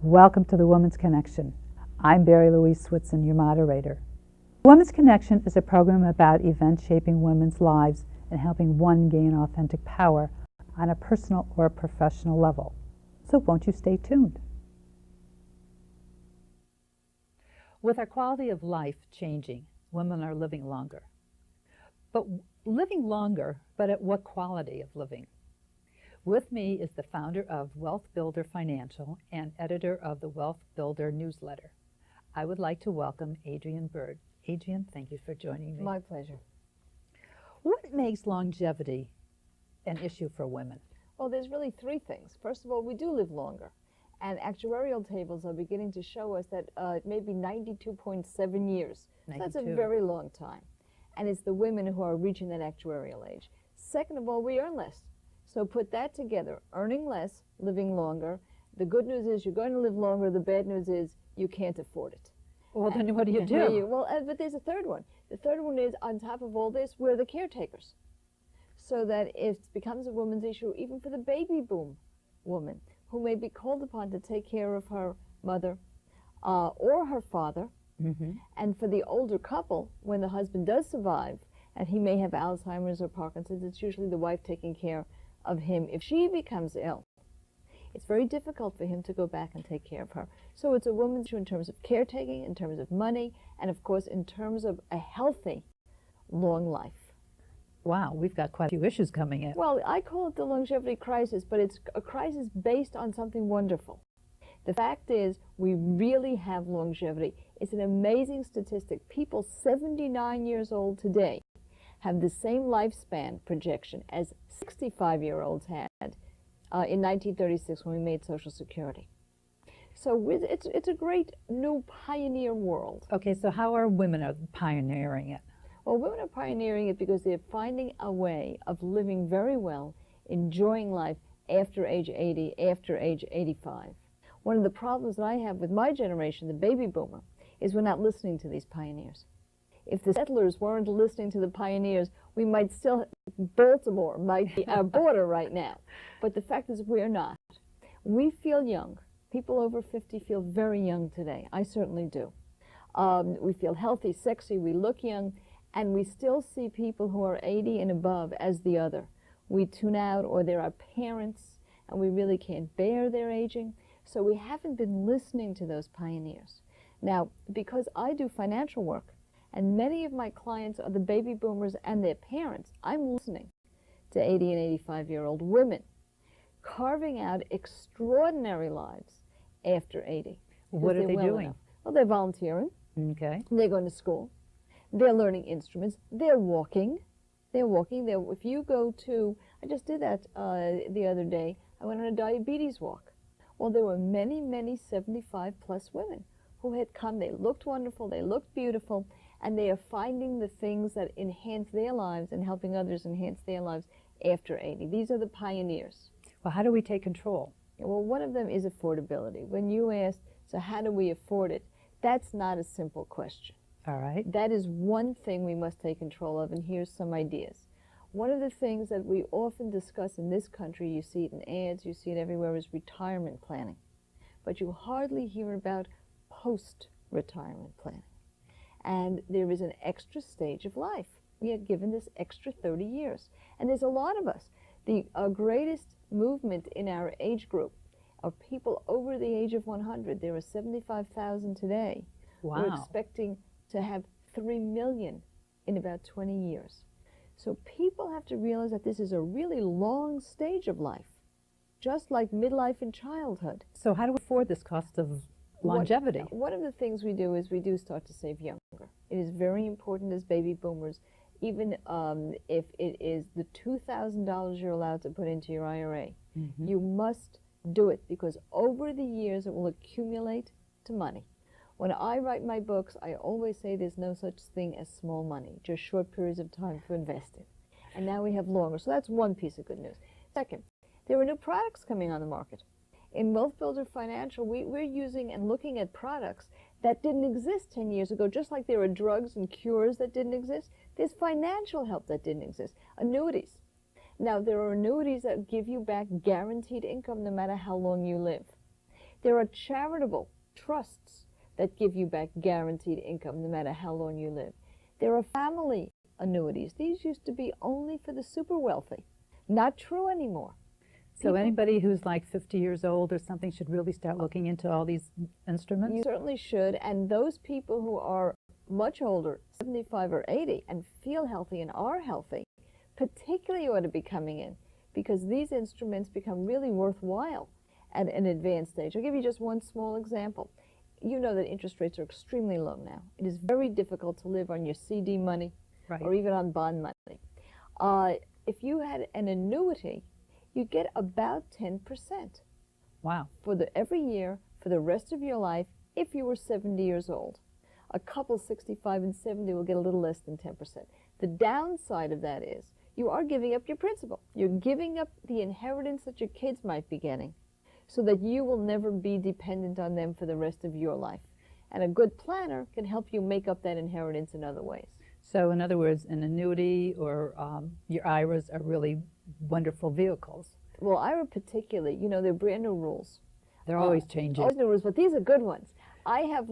Welcome to the Women's Connection. I'm Barrie-Louise Switzen, your moderator. Women's Connection is a program about events shaping women's lives and helping one gain authentic power on a personal or professional level. So won't you stay tuned? With our quality of life changing, women are living longer. But at what quality of living? With me is the founder of Wealth Builder Financial and editor of the Wealth Builder newsletter. I would like to welcome Adriane Berg. Adriane, thank you for joining me. My pleasure. What makes longevity an issue for women? Well, there's really three things. First of all, we do live longer. And actuarial tables are beginning to show us that it may be 92.7 years. 92. So that's a very long time. And it's the women who are reaching that actuarial age. Second of all, we earn less. So put that together, earning less, living longer. The good news is you're going to live longer. The bad news is you can't afford it. Well, then what do you do? But there's a third one. The third one is, on top of all this, we're the caretakers. So that it becomes a woman's issue, even for the baby boom woman, who may be called upon to take care of her mother or her father. Mm-hmm. And for the older couple, when the husband does survive, and he may have Alzheimer's or Parkinson's, it's usually the wife taking care of him. If she becomes ill, it's very difficult for him to go back and take care of her. So it's a woman's issue in terms of caretaking, in terms of money, and of course in terms of a healthy, long life. Wow, we've got quite a few issues coming in. Well, I call it the longevity crisis, but it's a crisis based on something wonderful. The fact is, we really have longevity. It's an amazing statistic. People 79 years old today have the same lifespan projection as 65-year-olds had in 1936 when we made Social Security. So it's a great new pioneer world. Okay, so how are women pioneering it? Well, women are pioneering it because they're finding a way of living very well, enjoying life after age 80, after age 85. One of the problems that I have with my generation, the baby boomer, is we're not listening to these pioneers. If the settlers weren't listening to the pioneers, we might still, Baltimore might be our border right now. But the fact is we're not. We feel young. People over 50 feel very young today. I certainly do. We feel healthy, sexy, we look young, and we still see people who are 80 and above as the other. We tune out, or they're our parents, and we really can't bear their aging. So we haven't been listening to those pioneers. Now, because I do financial work, and many of my clients are the baby boomers and their parents, I'm listening to 80 and 85-year-old women carving out extraordinary lives after 80. What are they doing? Well, they're volunteering. Okay. They're going to school. They're learning instruments. They're walking. If you go to, I just did that the other day. I went on a diabetes walk. Well, there were many, many 75-plus women who had come. They looked wonderful. They looked beautiful. And they are finding the things that enhance their lives and helping others enhance their lives after 80. These are the pioneers. Well, how do we take control? Well, one of them is affordability. When you asked, so how do we afford it? That's not a simple question. All right. That is one thing we must take control of, and here's some ideas. One of the things that we often discuss in this country, you see it in ads, you see it everywhere, is retirement planning. But you hardly hear about post-retirement planning. And there is an extra stage of life. We are given this extra 30 years. And there's a lot of us. The greatest movement in our age group are people over the age of 100. There are 75,000 today. Wow. We're expecting to have 3 million in about 20 years. So people have to realize that this is a really long stage of life, just like midlife and childhood. So how do we afford this cost of longevity? One of the things we do is we do start to save younger. It is very important as baby boomers, even if it is the $2,000 you're allowed to put into your IRA, mm-hmm. You must do it because over the years it will accumulate to money. When I write my books, I always say there's no such thing as small money, just short periods of time to invest in. And now we have longer. So that's one piece of good news. Second, there are new products coming on the market. In Wealth Builder Financial, we're using and looking at products that didn't exist 10 years ago, just like there are drugs and cures that didn't exist. There's financial help that didn't exist. Annuities. Now, there are annuities that give you back guaranteed income no matter how long you live. There are charitable trusts that give you back guaranteed income no matter how long you live. There are family annuities. These used to be only for the super wealthy. Not true anymore. So anybody who's like 50 years old or something should really start looking into all these instruments? You certainly should. And those people who are much older, 75 or 80, and feel healthy and are healthy, particularly ought to be coming in, because these instruments become really worthwhile at an advanced stage. I'll give you just one small example. You know that interest rates are extremely low now. It is very difficult to live on your CD money, Right. or even on bond money. If you had an annuity, you get about 10% Wow. for every year for the rest of your life if you were 70 years old. A couple 65 and 70 will get a little less than 10%. The downside of that is you are giving up your principal. You're giving up the inheritance that your kids might be getting so that you will never be dependent on them for the rest of your life. And a good planner can help you make up that inheritance in other ways. So in other words, an annuity or your IRAs are really wonderful vehicles. Well, IRA particularly, you know, they're brand new rules. They're always changing. Always new rules, but these are good ones. I've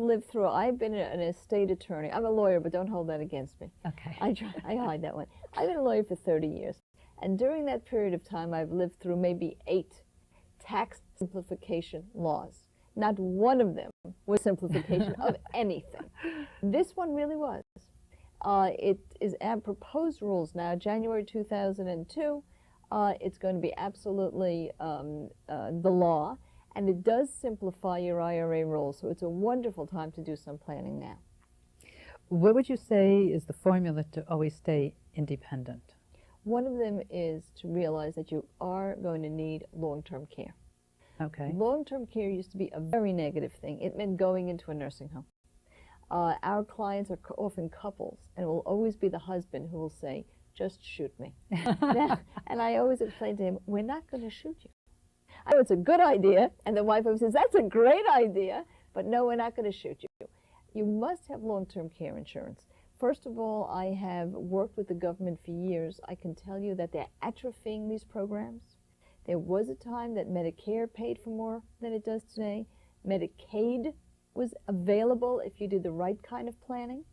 been an estate attorney. I'm a lawyer, but don't hold that against me. Okay. I hide that one. I've been a lawyer for 30 years. And during that period of time, I've lived through maybe 8 tax simplification laws. Not one of them was simplification of anything. This one really was. It is proposed rules now, January 2002. It's going to be absolutely the law, and it does simplify your IRA rules, so it's a wonderful time to do some planning now. What would you say is the formula to always stay independent? One of them is to realize that you are going to need long-term care. Okay. Long-term care used to be a very negative thing. It meant going into a nursing home. Our clients are often couples, and it will always be the husband who will say, just shoot me. And I always explain to him, we're not going to shoot you. I know it's a good idea, and the wife always says, that's a great idea, but no, we're not going to shoot you. You must have long-term care insurance. First of all, I have worked with the government for years. I can tell you that they're atrophying these programs. There was a time that Medicare paid for more than it does today. Medicaid was available if you did the right kind of planning,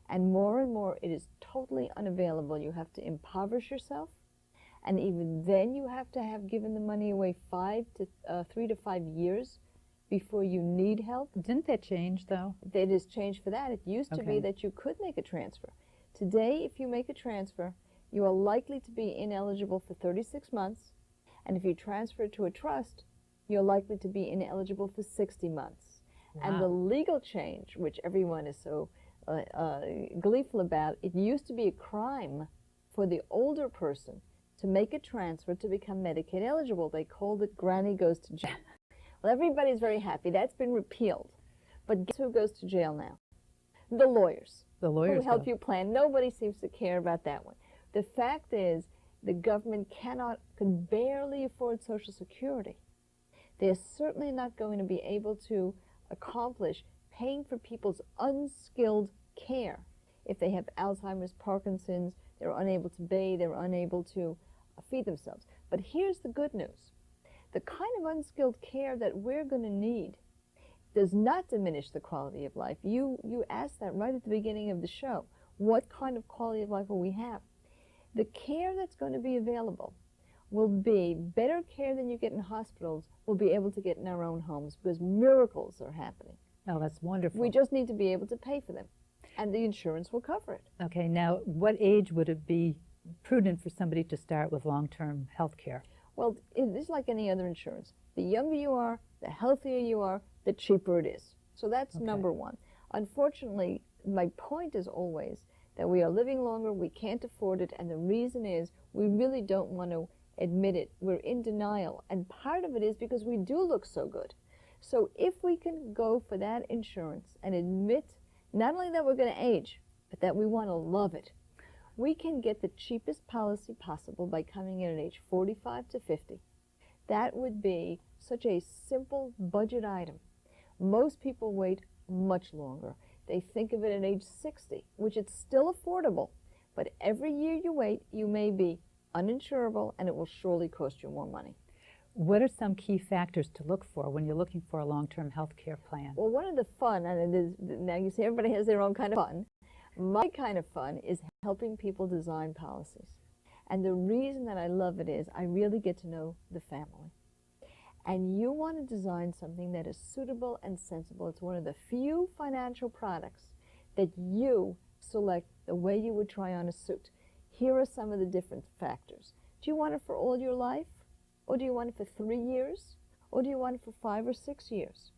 and more it is totally unavailable. You have to impoverish yourself, and even then you have to have given the money away 3 to 5 years before you need help. Didn't that change, though? It has changed for that. It used to be that you could make a transfer. Today, if you make a transfer, you are likely to be ineligible for 36 months, and if you transfer it to a trust, you're likely to be ineligible for 60 months. Wow. And the legal change, which everyone is so gleeful about, it used to be a crime for the older person to make a transfer to become Medicaid eligible. They called it Granny Goes to Jail. Well, everybody's very happy. That's been repealed. But guess who goes to jail now? The lawyers. The lawyers who help you plan. Nobody seems to care about that one. The fact is, the government can barely afford Social Security. They're certainly not going to be able to accomplish paying for people's unskilled care. If they have Alzheimer's, Parkinson's, they're unable to bathe, they're unable to feed themselves. But here's the good news. The kind of unskilled care that we're going to need does not diminish the quality of life. You asked that right at the beginning of the show. What kind of quality of life will we have? The care that's going to be available will be better care than you get in hospitals, we'll be able to get in our own homes, because miracles are happening. Oh, that's wonderful. We just need to be able to pay for them, and the insurance will cover it. Okay, now what age would it be prudent for somebody to start with long-term health care? Well, it's like any other insurance. The younger you are, the healthier you are, the cheaper it is. So that's number one. Unfortunately, my point is always that we are living longer, we can't afford it, and the reason is we really don't want to admit it. We're in denial, and part of it is because we do look so good. So if we can go for that insurance and admit not only that we're going to age, but that we want to love it, we can get the cheapest policy possible by coming in at age 45 to 50. That would be such a simple budget item. Most people wait much longer. They think of it at age 60, which is still affordable, but every year you wait, you may be uninsurable, and it will surely cost you more money. What are some key factors to look for when you're looking for a long-term health care plan? Well, one of the fun, and it is, now you say everybody has their own kind of fun. My kind of fun is helping people design policies. And the reason that I love it is I really get to know the family. And you want to design something that is suitable and sensible. It's one of the few financial products that you select the way you would try on a suit. Here are some of the different factors. Do you want it for all your life? Or do you want it for 3 years? Or do you want it for 5 or 6 years?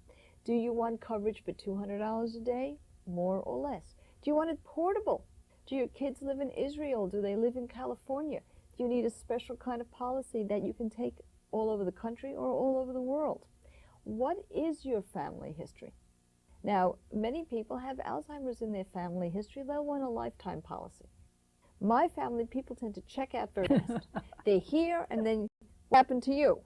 Do you want coverage for $200 a day, more or less? Do you want it portable? Do your kids live in Israel? Do they live in California? Do you need a special kind of policy that you can take all over the country or all over the world? What is your family history? Now, many people have Alzheimer's in their family history. They'll want a lifetime policy. My family, people tend to check out very fast. They're here, and then what happened to you?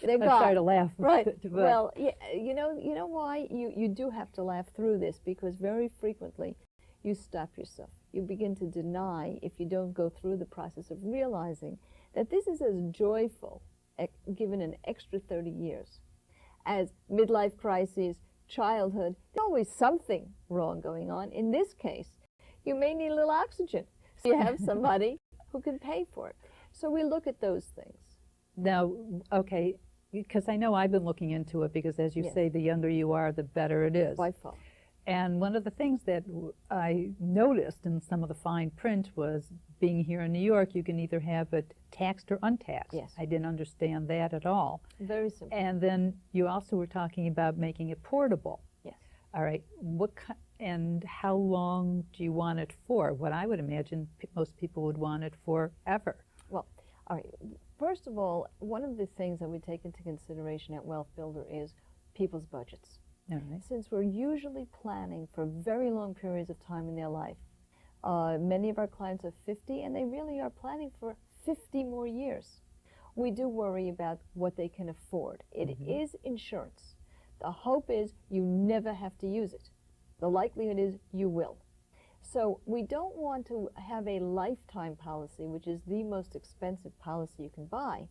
They're gone. I'm sorry to laugh. Right. But Well, yeah, you know why? You do have to laugh through this, because very frequently you stop yourself. You begin to deny if you don't go through the process of realizing that this is as joyful, given an extra 30 years, as midlife crises, childhood. There's always something wrong going on. In this case, you may need a little oxygen. So you have somebody who can pay for it. So we look at those things. Now, okay, because I know I've been looking into it, because as you Yes. say, the younger you are, the better it is. By far. And one of the things that I noticed in some of the fine print was, being here in New York, you can either have it taxed or untaxed. Yes. I didn't understand that at all. Very simple. And then you also were talking about making it portable. Yes. All right. And how long do you want it for? What I would imagine most people would want it forever. Well, all right. First of all, one of the things that we take into consideration at Wealth Builder is people's budgets. All right. Since we're usually planning for very long periods of time in their life, many of our clients are 50, and they really are planning for 50 more years. We do worry about what they can afford. It is insurance. The hope is you never have to use it. The likelihood is you will. So we don't want to have a lifetime policy, which is the most expensive policy you can buy,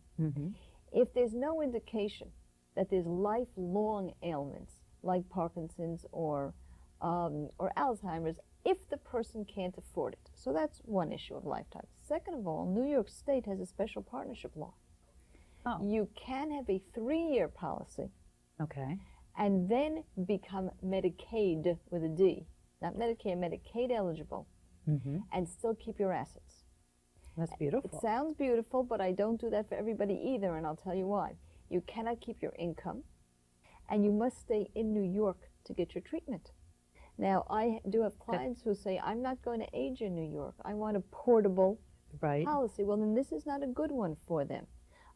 if there's no indication that there's lifelong ailments like Parkinson's or Alzheimer's, if the person can't afford it. So that's one issue of lifetime. Second of all, New York State has a special partnership law. Oh. You can have a 3-year policy Okay. and then become Medicaid with a D, not Medicare, Medicaid eligible, and still keep your assets. That's It beautiful. sounds beautiful, but I don't do that for everybody either, and I'll tell you why. You cannot keep your income, and you must stay in New York to get your treatment. Now, I do have clients who say, I'm not going to age in New York. I want a portable Right. policy. Well, then this is not a good one for them,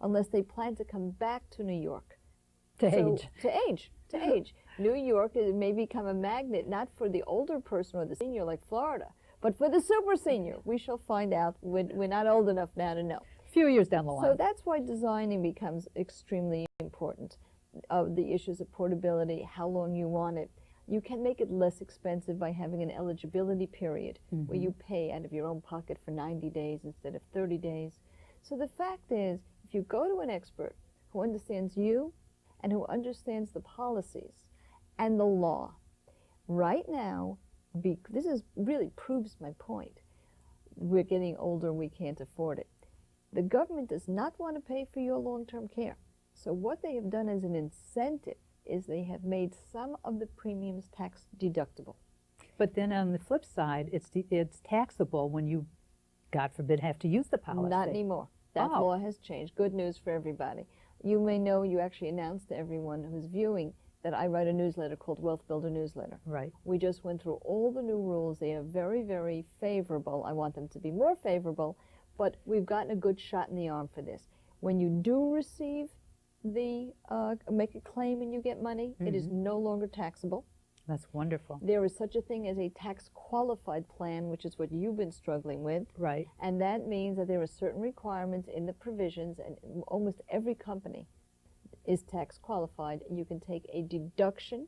unless they plan to come back to New York. To So- age. To age. To age. New York may become a magnet, not for the older person or the senior like Florida, but for the super senior. We shall find out. We're not old enough now to know. A few years down the line. So that's why designing becomes extremely important. The issues of portability, how long you want it. You can make it less expensive by having an eligibility period where you pay out of your own pocket for 90 days instead of 30 days. So the fact is, if you go to an expert who understands you and who understands the policies and the law, right now, this is really proves my point. We're getting older, we can't afford it. The government does not want to pay for your long-term care. So what they have done as an incentive is they have made some of the premiums tax deductible. But then on the flip side, it's taxable when you, God forbid, have to use the policy. Not anymore. That Oh. law has changed. Good news for everybody. You may know, you actually announced to everyone who's viewing that I write a newsletter called Wealth Builder Newsletter. Right. We just went through all the new rules. They are very, very favorable. I want them to be more favorable, but we've gotten a good shot in the arm for this. When you do receive make a claim and you get money, it is no longer taxable. That's wonderful. There is such a thing as a tax qualified plan, which is what you've been struggling with. Right. And that means that there are certain requirements in the provisions, and almost every company is tax qualified. You can take a deduction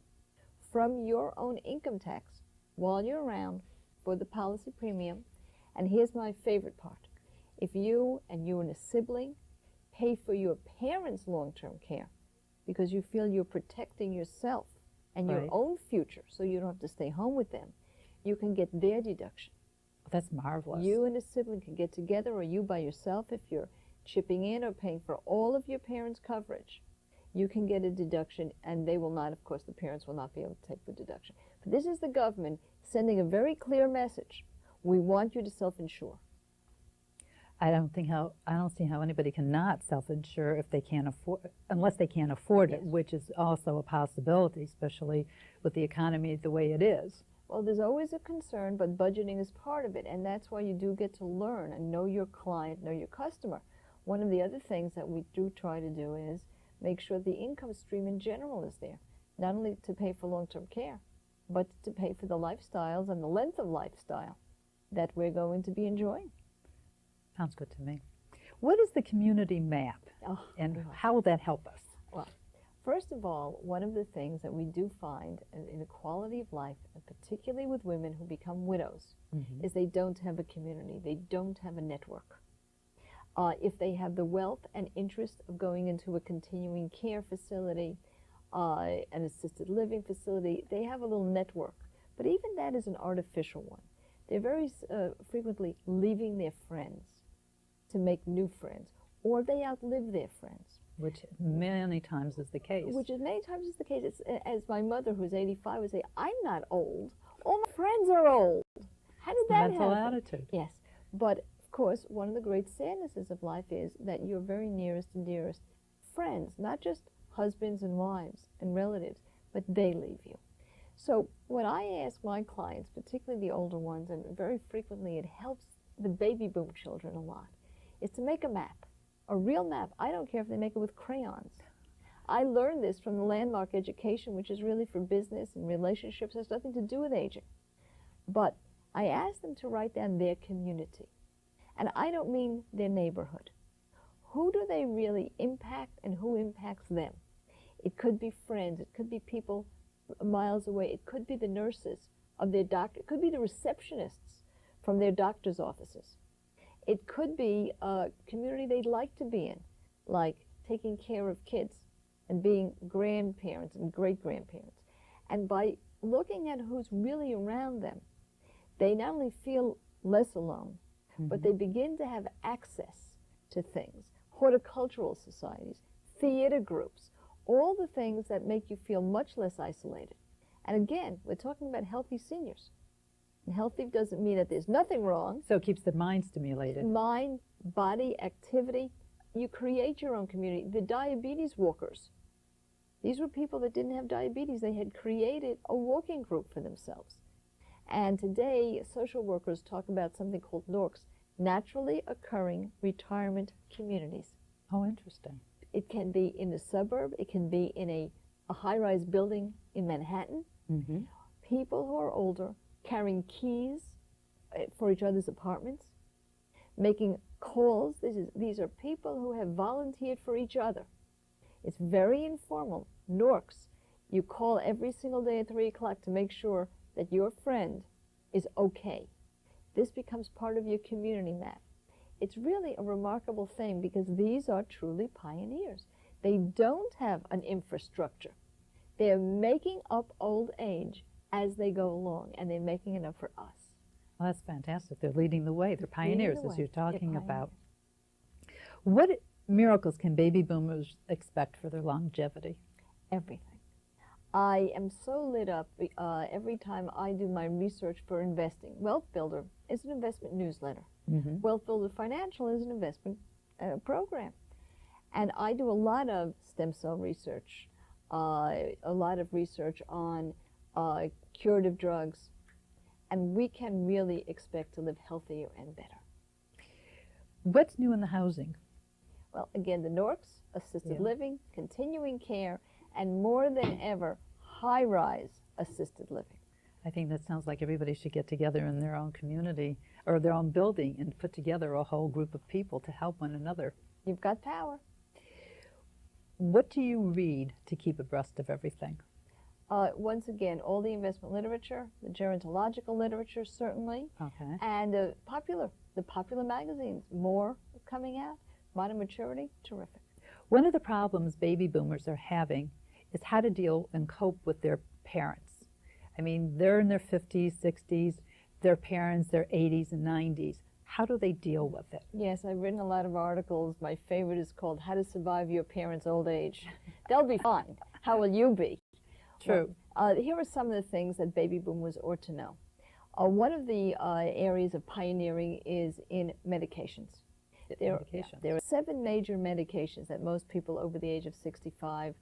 from your own income tax while you're around for the policy premium. And here's my favorite part. If you and a sibling pay for your parents' long-term care because you feel you're protecting yourself and your Right. own future so you don't have to stay home with them, you can get their deduction. That's marvelous. You and a sibling can get together, or you by yourself, if you're chipping in or paying for all of your parents' coverage, you can get a deduction, and they will not, of course, the parents will not be able to take the deduction. But this is the government sending a very clear message. We want you to self-insure. I don't see how anybody cannot self-insure if they can't afford, unless they can't afford it, Yes. which is also a possibility, especially with the economy the way it is. Well, there's always a concern, but budgeting is part of it, and that's why you do get to learn and know your client, know your customer. One of the other things that we do try to do is make sure the income stream in general is there, not only to pay for long-term care, but to pay for the lifestyles and the length of lifestyle that we're going to be enjoying. Sounds good to me. What is the community map, and how will that help us? Well, first of all, one of the things that we do find in the quality of life, and particularly with women who become widows, is they don't have a community. They don't have a network. If they have the wealth and interest of going into a continuing care facility, an assisted living facility, they have a little network. But even that is an artificial one. They're very frequently leaving their friends to make new friends, or they outlive their friends. Which many times is the case. Which is many times is the case. It's, as my mother, who's 85, would say, I'm not old. All my friends are old. How did that mental happen? attitude. Yes. But, of course, one of the great sadnesses of life is that your very nearest and dearest friends, not just husbands and wives and relatives, but they leave you. So what I ask my clients, particularly the older ones, and very frequently it helps the baby boom children a lot, is to make a map. A real map. I don't care if they make it with crayons. I learned this from the landmark education, which is really for business and relationships. It has nothing to do with aging. But I asked them to write down their community. And I don't mean their neighborhood. Who do they really impact and who impacts them? It could be friends. It could be people miles away. It could be the nurses of their doctor. It could be the receptionists from their doctor's offices. It could be a community they'd like to be in, like taking care of kids and being grandparents and great-grandparents. And by looking at who's really around them, they not only feel less alone, but they begin to have access to things, horticultural societies, theater groups, all the things that make you feel much less isolated. And again, we're talking about healthy seniors. And healthy doesn't mean that there's nothing wrong. So it keeps the mind stimulated. Mind, body, activity. You create your own community. The diabetes walkers. These were people that didn't have diabetes. They had created a walking group for themselves. And today, social workers talk about something called NORCs, naturally occurring retirement communities. Oh, interesting. It can be in a suburb. It can be in a high-rise building in Manhattan. People who are older carrying keys for each other's apartments, making calls. These are people who have volunteered for each other. It's very informal. NORCs, you call every single day at 3 o'clock to make sure that your friend is okay. This becomes part of your community map. It's really a remarkable thing because these are truly pioneers. They don't have an infrastructure. They're making up old age as they go along, and they're making it up for us. Well, that's fantastic. They're leading the way. They're pioneers, as you're talking They're about. What miracles can baby boomers expect for their longevity? Everything. I am so lit up every time I do my research for investing. Wealth Builder is an investment newsletter. Wealth Builder Financial is an investment program. And I do a lot of stem cell research, a lot of research on curative drugs, and we can really expect to live healthier and better. What's new in the housing? Well, again, the NORCs, assisted living, continuing care, and more than ever, high-rise assisted living. I think that sounds like everybody should get together in their own community or their own building and put together a whole group of people to help one another. You've got power. What do you read to keep abreast of everything? Once again, all the investment literature, the gerontological literature, certainly, Okay. and the popular magazines, more coming out. Modern maturity, terrific. One of the problems baby boomers are having is how to deal and cope with their parents. I mean, they're in their 50s, 60s, their parents, their 80s and 90s. How do they deal with it? Yes, I've written a lot of articles. My favorite is called How to Survive Your Parents' Old Age. They'll be fine. How will you be? True. Well, here are some of the things that baby boomers ought to know. One of the areas of pioneering is in medications. There are 7 major medications that most people over the age of 65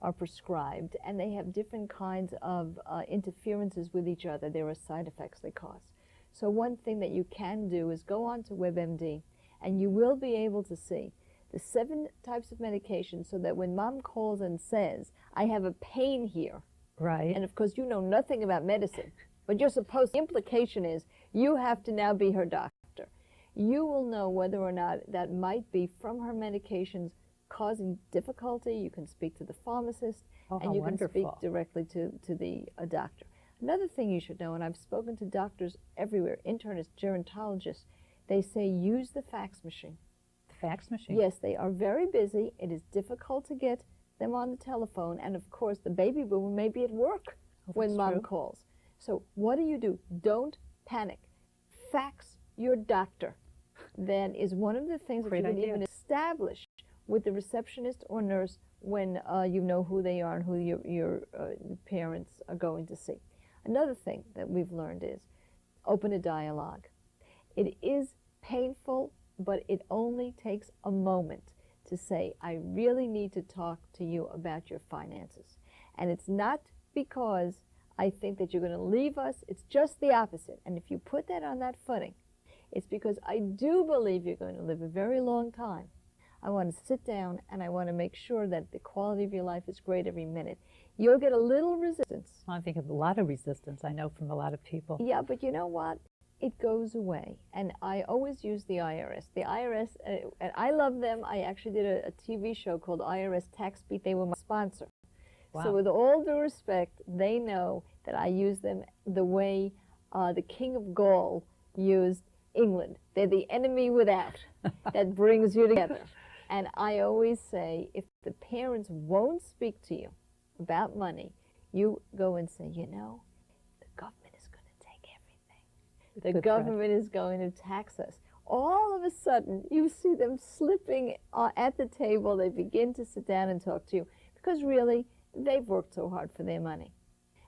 are prescribed, and they have different kinds of interferences with each other. There are side effects they cause. So one thing that you can do is go on to WebMD, and you will be able to see the 7 types of medication, so that when mom calls and says, I have a pain here, right? And of course you know nothing about medicine, but you're supposed, the implication is you have to now be her doctor. You will know whether or not that might be from her medications causing difficulty. You can speak to the pharmacist, and you can speak directly to the doctor. Another thing you should know, and I've spoken to doctors everywhere, internists, gerontologists, they say use the fax machine. The fax machine? Yes, they are very busy. It is difficult to get them on the telephone, and of course the baby boomer may be at work when mom calls. So what do? Don't panic. Fax your doctor. That is one of the things that you can even establish with the receptionist or nurse when you know who they are and who your parents are going to see. Another thing that we've learned is open a dialogue. It is painful, but it only takes a moment to say, I really need to talk to you about your finances. And it's not because I think that you're going to leave us. It's just the opposite. And if you put that on that footing, it's because I do believe you're going to live a very long time. I want to sit down and I want to make sure that the quality of your life is great every minute. You'll get a little resistance. I think of a lot of resistance, I know, from a lot of people. Yeah, but you know what? It goes away. And I always use the IRS. The IRS, and I love them. I actually did a TV show called IRS Tax Beat. They were my sponsor. Wow. So with all due respect, they know that I use them the way the King of Gaul used England. They're the enemy without that brings you together. And I always say, if the parents won't speak to you about money, you go and say, you know, the government is going to take everything. The government is going to tax us. All of a sudden, you see them slipping at the table. They begin to sit down and talk to you because really, they've worked so hard for their money.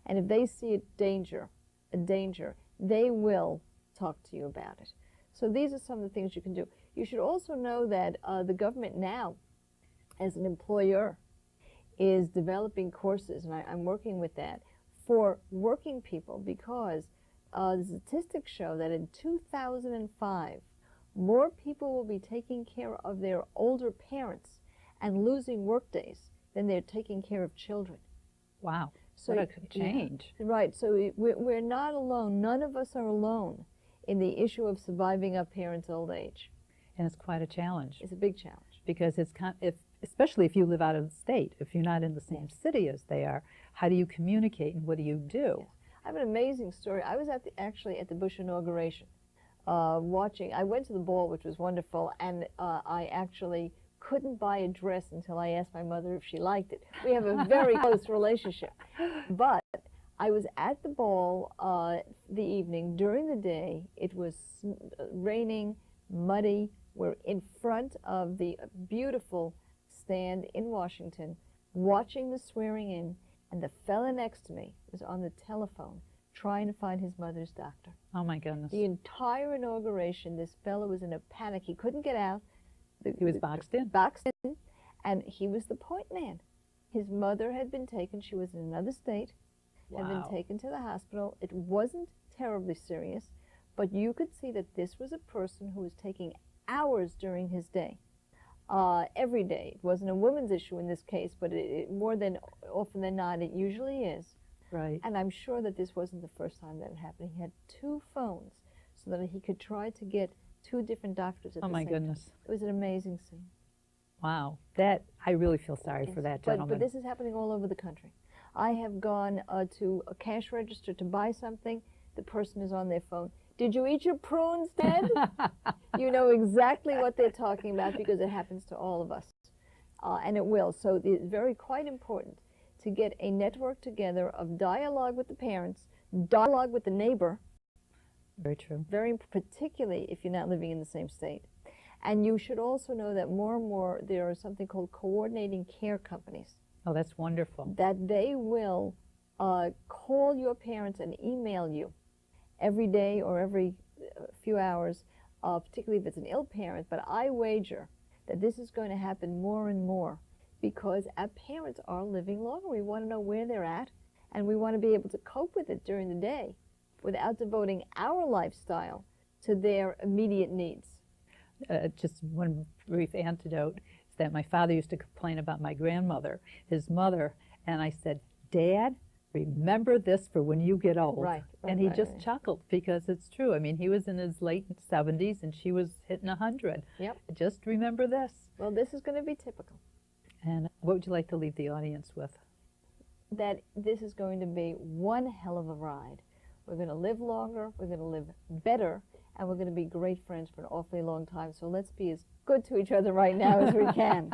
And if they see a danger, they will talk to you about it. So these are some of the things you can do. You should also know that the government now, as an employer, is developing courses, and I'm working with that, for working people, because the statistics show that in 2005, more people will be taking care of their older parents and losing work days than they're taking care of children. Wow, so what a change. Yeah, right, so we're not alone. None of us are alone in the issue of surviving our parents' old age. And it's quite a challenge. It's a big challenge. Because it's especially if you live out of the state, if you're not in the same city as they are, how do you communicate and what do you do? Yes. I have an amazing story. I was actually at the Bush inauguration watching. I went to the ball, which was wonderful, and I actually couldn't buy a dress until I asked my mother if she liked it. We have a very close relationship. But I was at the ball the evening. During the day, it was raining, muddy. We're in front of the beautiful stand in Washington, watching the swearing in, and the fella next to me was on the telephone trying to find his mother's doctor. Oh my goodness. The entire inauguration, this fellow was in a panic. He couldn't get out. He was boxed in. Boxed in, and he was the point man. His mother had been taken. She was in another state. Wow. Had been taken to the hospital. It wasn't terribly serious, but you could see that this was a person who was taking hours during his day, every day. It wasn't a woman's issue in this case, but more than often than not, it usually is. Right. And I'm sure that this wasn't the first time that it happened. He had 2 phones so that he could try to get 2 different doctors at the same time. Oh my goodness. It was an amazing scene. Wow. I really feel sorry for that gentleman. But this is happening all over the country. I have gone to a cash register to buy something. The person is on their phone. Did you eat your prunes, Ted? You know exactly what they're talking about because it happens to all of us. And it will. So it's quite important to get a network together of dialogue with the parents, dialogue with the neighbor. Very true. Very particularly if you're not living in the same state. And you should also know that more and more there are something called coordinating care companies. Oh, that's wonderful. That they will call your parents and email you every day or every few hours, particularly if it's an ill parent. But I wager that this is going to happen more and more because our parents are living longer. We want to know where they're at, and we want to be able to cope with it during the day without devoting our lifestyle to their immediate needs. Just one brief antidote is that my father used to complain about my grandmother, his mother, and I said, Dad, remember this for when you get old. Right, and he just chuckled because it's true. I mean, he was in his late 70s and she was hitting 100. Yep. Just remember this. Well, this is going to be typical. And what would you like to leave the audience with? That this is going to be one hell of a ride. We're going to live longer, we're going to live better, and we're going to be great friends for an awfully long time. So let's be as good to each other right now as we can.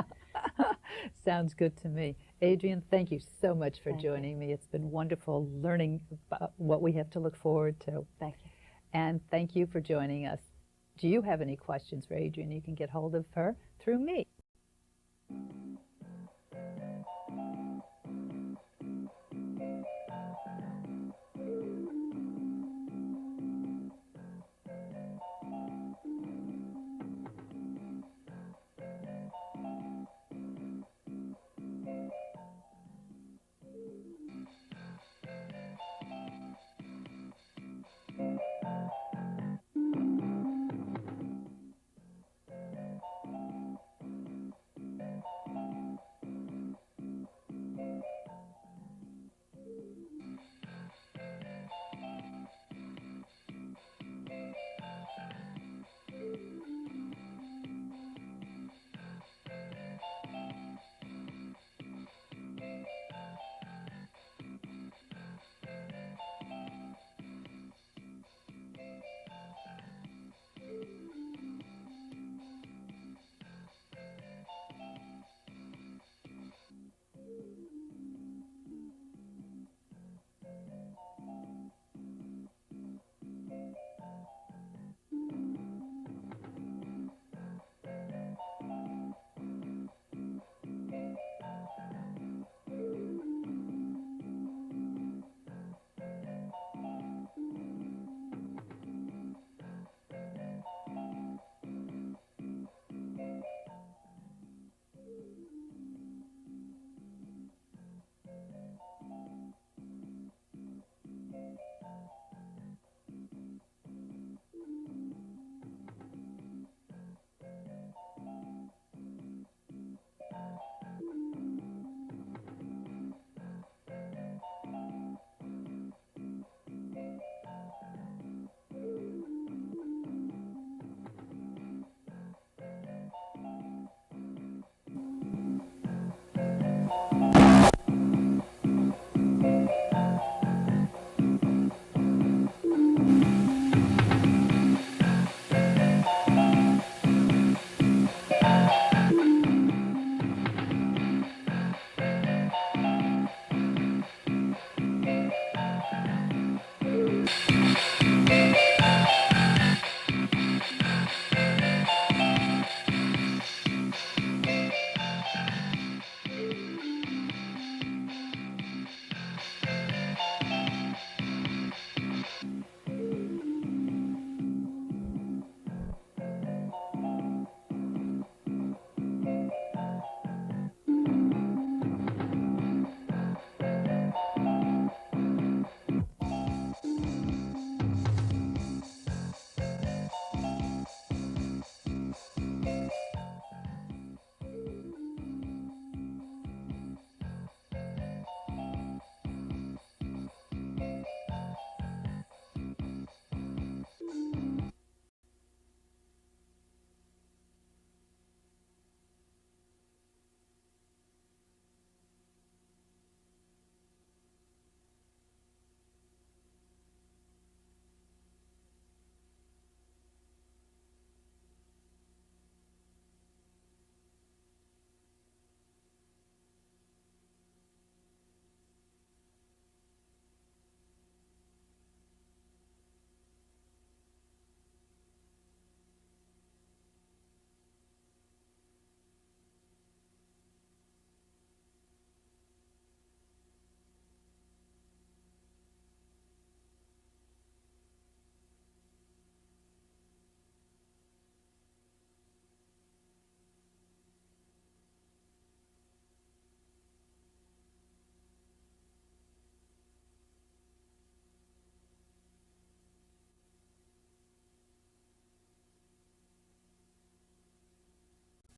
Sounds good to me. Adriane, thank you so much for joining me. It's been wonderful learning about what we have to look forward to. Thank you. And thank you for joining us. Do you have any questions for Adriane? You can get hold of her through me.